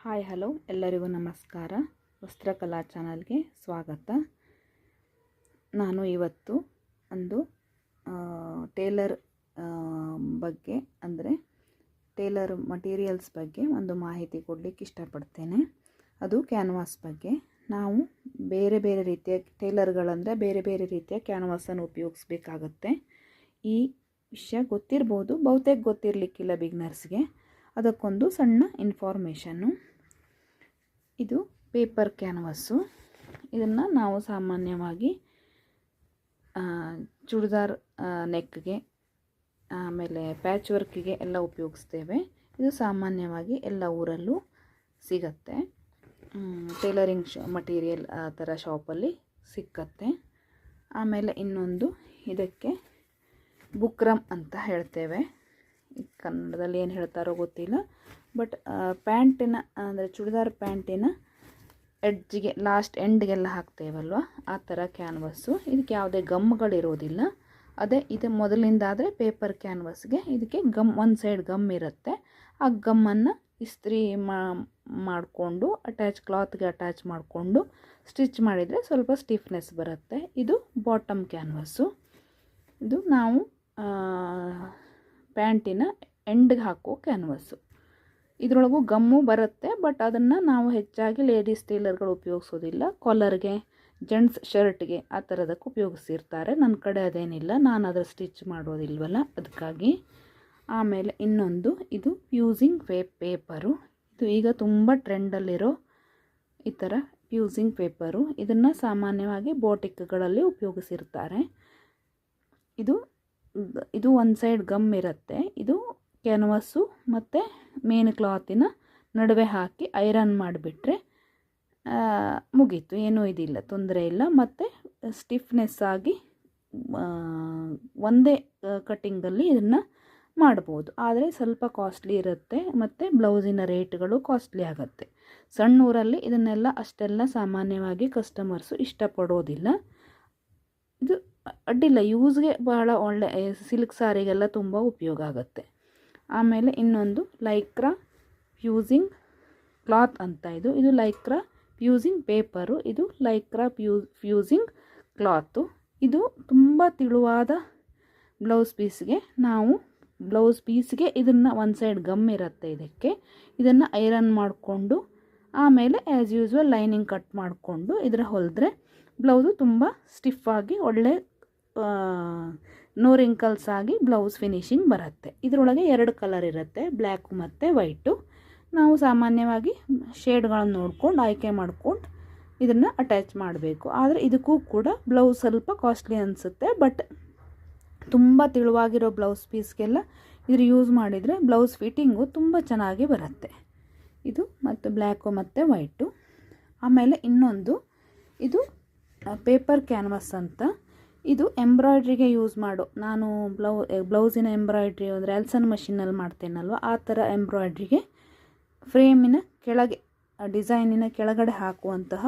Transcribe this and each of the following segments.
Hi hello ಎಲ್ಲರಿಗೂ ನಮಸ್ಕಾರ. ವಸ್ತ್ರಕಲಾ ಚಾನಲ್ಗೆ ಸ್ವಾಗತ. ನಾನು ಇವತ್ತು ಒಂದು ಟೇಲರ್ ಬಗ್ಗೆ ಅಂದರೆ ಟೇಲರ್ ಮಟೀರಿಯಲ್ಸ್ ಬಗ್ಗೆ ಒಂದು ಮಾಹಿತಿ ಕೊಡಲಿಕ್ಕೆ ಇಷ್ಟಪಡ್ತೇನೆ. ಅದು ಕ್ಯಾನ್ವಾಸ್ ಬಗ್ಗೆ. ನಾವು ಬೇರೆ ಬೇರೆ ರೀತಿಯ ಟೇಲರ್ಗಳಂದರೆ ಬೇರೆ ಬೇರೆ ರೀತಿಯ ಕ್ಯಾನ್ವಾಸನ್ನು ಉಪಯೋಗಿಸ್ಬೇಕಾಗತ್ತೆ. ಈ ವಿಷಯ ಗೊತ್ತಿರ್ಬೋದು, ಬಹುತೇಕ ಗೊತ್ತಿರಲಿಕ್ಕಿಲ್ಲ ಬಿಗ್ನರ್ಸ್ಗೆ. ಅದಕ್ಕೊಂದು ಸಣ್ಣ ಇನ್ಫಾರ್ಮೇಷನ್ನು. ಇದು ಪೇಪರ್ ಕ್ಯಾನ್ವಾಸು. ಇದನ್ನು ನಾವು ಸಾಮಾನ್ಯವಾಗಿ ಚೂಡಿದಾರ್ ನೆಕ್ಗೆ, ಆಮೇಲೆ ಪ್ಯಾಚ್ ವರ್ಕಿಗೆ ಎಲ್ಲ ಉಪಯೋಗಿಸ್ತೇವೆ. ಇದು ಸಾಮಾನ್ಯವಾಗಿ ಎಲ್ಲ ಊರಲ್ಲೂ ಸಿಗತ್ತೆ. ಟೇಲರಿಂಗ್ ಮಟೀರಿಯಲ್ ಆ ಥರ ಶಾಪಲ್ಲಿ ಸಿಕ್ಕತ್ತೆ. ಆಮೇಲೆ ಇನ್ನೊಂದು, ಇದಕ್ಕೆ ಬುಕ್ರಮ್ ಅಂತ ಹೇಳ್ತೇವೆ. ಕನ್ನಡದಲ್ಲಿ ಏನು ಹೇಳ್ತಾರೋ ಗೊತ್ತಿಲ್ಲ. ಬಟ್ ಪ್ಯಾಂಟಿನ ಅಂದರೆ ಚೂಡಿದಾರ್ ಪ್ಯಾಂಟಿನ ಎಡ್ಜಿಗೆ ಲಾಸ್ಟ್ ಎಂಡ್ಗೆಲ್ಲ ಹಾಕ್ತೇವಲ್ವ, ಆ ಥರ ಕ್ಯಾನ್ವಾಸು. ಇದಕ್ಕೆ ಯಾವುದೇ ಗಮ್ಗಳಿರೋದಿಲ್ಲ. ಇದು ಮೊದಲಿಂದಾದರೆ ಪೇಪರ್ ಕ್ಯಾನ್ವಾಸ್ಗೆ ಇದಕ್ಕೆ ಒಂದು ಸೈಡ್ ಗಮ್ ಇರುತ್ತೆ. ಆ ಗಮ್ಮನ್ನು ಇಸ್ತ್ರಿ ಮಾಡಿಕೊಂಡು ಕ್ಲಾತ್ಗೆ ಅಟ್ಯಾಚ್ ಮಾಡಿಕೊಂಡು ಸ್ಟಿಚ್ ಮಾಡಿದರೆ ಸ್ವಲ್ಪ ಸ್ಟಿಫ್ನೆಸ್ ಬರುತ್ತೆ. ಇದು ಬಾಟಮ್ ಕ್ಯಾನ್ವಾಸು. ಇದು ನಾವು ಪ್ಯಾಂಟಿನ ಎಂಡ್ಗೆ ಹಾಕೋ ಕ್ಯಾನ್ವಾಸು. ಇದರೊಳಗೂ ಗಮ್ಮು ಬರುತ್ತೆ, ಬಟ್ ಅದನ್ನು ನಾವು ಹೆಚ್ಚಾಗಿ ಲೇಡೀಸ್ ಟೇಲರ್ಗಳು ಉಪಯೋಗಿಸೋದಿಲ್ಲ. ಕಾಲರ್ಗೆ, ಜೆಂಟ್ಸ್ ಶರ್ಟ್ಗೆ ಆ ಥರದಕ್ಕೆ ಉಪಯೋಗಿಸಿರ್ತಾರೆ. ನನ್ನ ಕಡೆ ಅದೇನಿಲ್ಲ, ನಾನು ಅದರ ಸ್ಟಿಚ್ ಮಾಡೋದಿಲ್ವಲ್ಲ, ಅದಕ್ಕಾಗಿ. ಆಮೇಲೆ ಇನ್ನೊಂದು, ಇದು ಫ್ಯೂಸಿಂಗ್ ಪೇಪರು. ಇದು ಈಗ ತುಂಬ ಟ್ರೆಂಡಲ್ಲಿರೋ ಈ ಥರ ಫ್ಯೂಸಿಂಗ್ ಪೇಪರು. ಇದನ್ನು ಸಾಮಾನ್ಯವಾಗಿ ಬೋಟಿಕ್ಗಳಲ್ಲಿ ಉಪಯೋಗಿಸಿರ್ತಾರೆ. ಇದು ಒಂದು ಸೈಡ್ ಗಮ್ ಇರುತ್ತೆ. ಇದು ಕ್ಯಾನ್ವಾಸು ಮತ್ತು ಮೇನ್ ಕ್ಲಾತಿನ ನಡುವೆ ಹಾಕಿ ಐರನ್ ಮಾಡಿಬಿಟ್ರೆ ಮುಗೀತು. ಏನೂ ಇದಿಲ್ಲ, ತೊಂದರೆ ಇಲ್ಲ. ಮತ್ತು ಸ್ಟಿಫ್ನೆಸ್ ಆಗಿ ಒಂದೇ ಕಟ್ಟಿಂಗಲ್ಲಿ ಇದನ್ನು ಮಾಡ್ಬೋದು. ಆದರೆ ಸ್ವಲ್ಪ ಕಾಸ್ಟ್ಲಿ ಇರುತ್ತೆ ಮತ್ತು ಬ್ಲೌಸಿನ ರೇಟ್ಗಳು ಕಾಸ್ಟ್ಲಿ ಆಗುತ್ತೆ. ಸಣ್ಣ ಊರಲ್ಲಿ ಇದನ್ನೆಲ್ಲ ಅಷ್ಟೆಲ್ಲ ಸಾಮಾನ್ಯವಾಗಿ ಕಸ್ಟಮರ್ಸು ಇಷ್ಟಪಡೋದಿಲ್ಲ. ಇದು ಅಡ್ಡಿಲ್ಲ, ಯೂಸ್ಗೆ ಬಹಳ ಒಳ್ಳೆ ಸಿಲ್ಕ್ ಸಾರಿಗೆಲ್ಲ ತುಂಬ ಉಪಯೋಗ ಆಗುತ್ತೆ. ಆಮೇಲೆ ಇನ್ನೊಂದು ಲೈಕ್ರಾ ಫ್ಯೂಸಿಂಗ್ ಕ್ಲಾತ್ ಅಂತ. ಇದು ಲೈಕ್ರಾ ಫ್ಯೂಸಿಂಗ್ ಪೇಪರು. ಇದು ಲೈಕ್ರಾ ಫ್ಯೂಸಿಂಗ್ ಕ್ಲಾತು. ಇದು ತುಂಬ ತೆಳುವಾದ ಬ್ಲೌಸ್ ಪೀಸ್ಗೆ ಇದನ್ನು ಒಂದು ಸೈಡ್ ಗಮ್ ಇರುತ್ತೆ. ಇದನ್ನು ಐರನ್ ಮಾಡಿಕೊಂಡು ಆಮೇಲೆ ಆ್ಯಸ್ ಯೂಸ್ವಲ್ ಲೈನಿಂಗ್ ಕಟ್ ಮಾಡಿಕೊಂಡು ಇದರ ಹೊಲಿದ್ರೆ ಬ್ಲೌಸು ತುಂಬ ಸ್ಟಿಫಾಗಿ ಒಳ್ಳೆ ನೋ ರಿಂಕಲ್ಸ್ ಆಗಿ ಬ್ಲೌಸ್ ಫಿನಿಶಿಂಗ್ ಬರುತ್ತೆ. ಇದರೊಳಗೆ 2 ಕಲರ್ ಇರುತ್ತೆ, ಬ್ಲ್ಯಾಕು ಮತ್ತು ವೈಟು. ನಾವು ಸಾಮಾನ್ಯವಾಗಿ ಶೇಡ್ಗಳನ್ನು ನೋಡ್ಕೊಂಡು ಆಯ್ಕೆ ಮಾಡ್ಕೊಂಡು ಇದನ್ನು ಅಟ್ಯಾಚ್ ಮಾಡಬೇಕು. ಆದರೆ ಇದಕ್ಕೂ ಕೂಡ ಬ್ಲೌಸ್ ಸ್ವಲ್ಪ ಕಾಸ್ಟ್ಲಿ ಅನಿಸುತ್ತೆ. ಬಟ್ ತುಂಬ ತೆಳುವಾಗಿರೋ ಬ್ಲೌಸ್ ಪೀಸ್ಗೆಲ್ಲ ಇದ್ರ ಯೂಸ್ ಮಾಡಿದರೆ ಬ್ಲೌಸ್ ಫಿಟ್ಟಿಂಗು ತುಂಬ ಚೆನ್ನಾಗಿ ಬರುತ್ತೆ. ಇದು ಮತ್ತು ಬ್ಲ್ಯಾಕು ಮತ್ತು ವೈಟು. ಆಮೇಲೆ ಇನ್ನೊಂದು, ಇದು ಪೇಪರ್ ಕ್ಯಾನ್ವಾಸ್ ಅಂತ. ಇದು ಎಂಬ್ರಾಯ್ಡ್ರಿಗೆ ಯೂಸ್ ಮಾಡೋ, ನಾನು ಬ್ಲೌಸಿನ ಎಂಬ್ರಾಯ್ಡ್ರಿ ಅಂದರೆ ಎಲ್ಸನ್ ಮಷಿನಲ್ಲಿ ಮಾಡ್ತೇನಲ್ವ, ಆ ಥರ ಎಂಬ್ರಾಯ್ಡ್ರಿಗೆ ಫ್ರೇಮಿನ ಕೆಳಗೆ ಡಿಸೈನಿನ ಕೆಳಗಡೆ ಹಾಕುವಂತಹ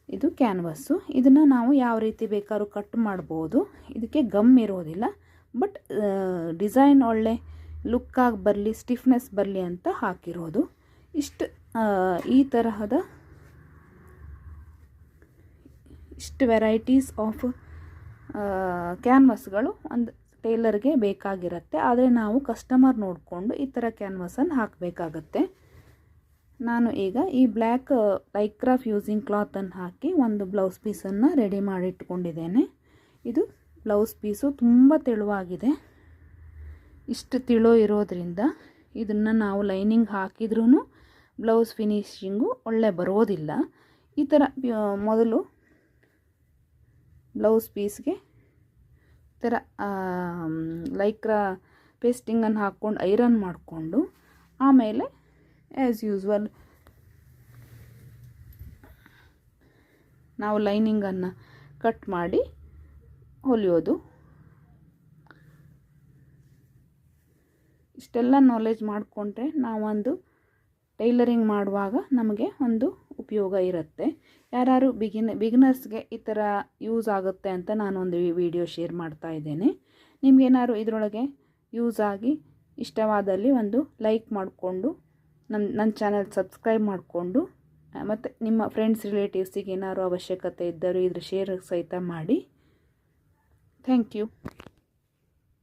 ಇದು ಕ್ಯಾನ್ವಾಸು. ಇದನ್ನು ನಾವು ಯಾವ ರೀತಿ ಬೇಕಾದ್ರೂ ಕಟ್ ಮಾಡ್ಬೋದು. ಇದಕ್ಕೆ ಗಮ್ ಇರೋದಿಲ್ಲ, ಬಟ್ ಡಿಸೈನ್ ಒಳ್ಳೆ ಲುಕ್ಕಾಗಿ ಬರಲಿ, ಸ್ಟಿಫ್ನೆಸ್ ಬರಲಿ ಅಂತ ಹಾಕಿರೋದು. ಇಷ್ಟು ವೆರೈಟೀಸ್ ಆಫ್ ಕ್ಯಾನ್ವಾಸ್ಗಳು ಒಂದು ಟೇಲರ್ಗೆ ಬೇಕಾಗಿರುತ್ತೆ. ಆದರೆ ನಾವು ಕಸ್ಟಮರ್ ನೋಡಿಕೊಂಡು ಈ ಥರ ಕ್ಯಾನ್ವಾಸನ್ನು ಹಾಕಬೇಕಾಗತ್ತೆ. ನಾನು ಈಗ ಈ ಬ್ಲ್ಯಾಕ್ ಲೈಕ್ರಾ ಫ್ಯೂಸಿಂಗ್ ಕ್ಲಾತನ್ನು ಹಾಕಿ ಒಂದು ಬ್ಲೌಸ್ ಪೀಸನ್ನು ರೆಡಿ ಮಾಡಿ ಇಟ್ಕೊಂಡಿದ್ದೇನೆ. ಇದು ಬ್ಲೌಸ್ ಪೀಸು ತುಂಬ ತೆಳುವಾಗಿದೆ. ಇಷ್ಟು ತೆಳು ಇರೋದ್ರಿಂದ ಇದನ್ನು ನಾವು ಲೈನಿಂಗ್ ಹಾಕಿದ್ರೂ ಬ್ಲೌಸ್ ಫಿನಿಶಿಂಗು ಒಳ್ಳೆ ಬರೋದಿಲ್ಲ. ಈ ಥರ ಮೊದಲು ಬ್ಲೌಸ್ ಪೀಸ್ಗೆ ಈ ಥರ ಲೈಕ್ರಾ ಪೇಸ್ಟಿಂಗನ್ನು ಹಾಕ್ಕೊಂಡು ಐರನ್ ಮಾಡಿಕೊಂಡು ಆಮೇಲೆ ಆ್ಯಸ್ ಯೂಸ್ವಲ್ ನಾವು ಲೈನಿಂಗನ್ನು ಕಟ್ ಮಾಡಿ ಹೊಲಿಯೋದು. ಇಷ್ಟೆಲ್ಲ ನಾಲೆಜ್ ಮಾಡಿಕೊಂಡ್ರೆ ನಾವೊಂದು ಟೈಲರಿಂಗ್ ಮಾಡುವಾಗ ನಮಗೆ ಒಂದು ಉಪಯೋಗ ಇರುತ್ತೆ. ಯಾರು ಬಿಗಿನರ್ಸ್ಗೆ ಈ ಥರ ಯೂಸ್ ಆಗುತ್ತೆ ಅಂತ ನಾನೊಂದು ವಿಡಿಯೋ ಶೇರ್ ಮಾಡ್ತಾ ಇದ್ದೇನೆ. ನಿಮಗೇನಾದ್ರು ಇದರೊಳಗೆ ಯೂಸ್ ಆಗಿ ಇಷ್ಟವಾದಲ್ಲಿ ಒಂದು ಲೈಕ್ ಮಾಡಿಕೊಂಡು ನನ್ನ ಚಾನಲ್ ಸಬ್ಸ್ಕ್ರೈಬ್ ಮಾಡಿಕೊಂಡು ಮತ್ತು ನಿಮ್ಮ ಫ್ರೆಂಡ್ಸ್ ರಿಲೇಟಿವ್ಸಿಗೆ ಏನಾದ್ರು ಅವಶ್ಯಕತೆ ಇದ್ದರೂ ಇದ್ರ ಶೇರ್ ಸಹಿತ ಮಾಡಿ. Thank you.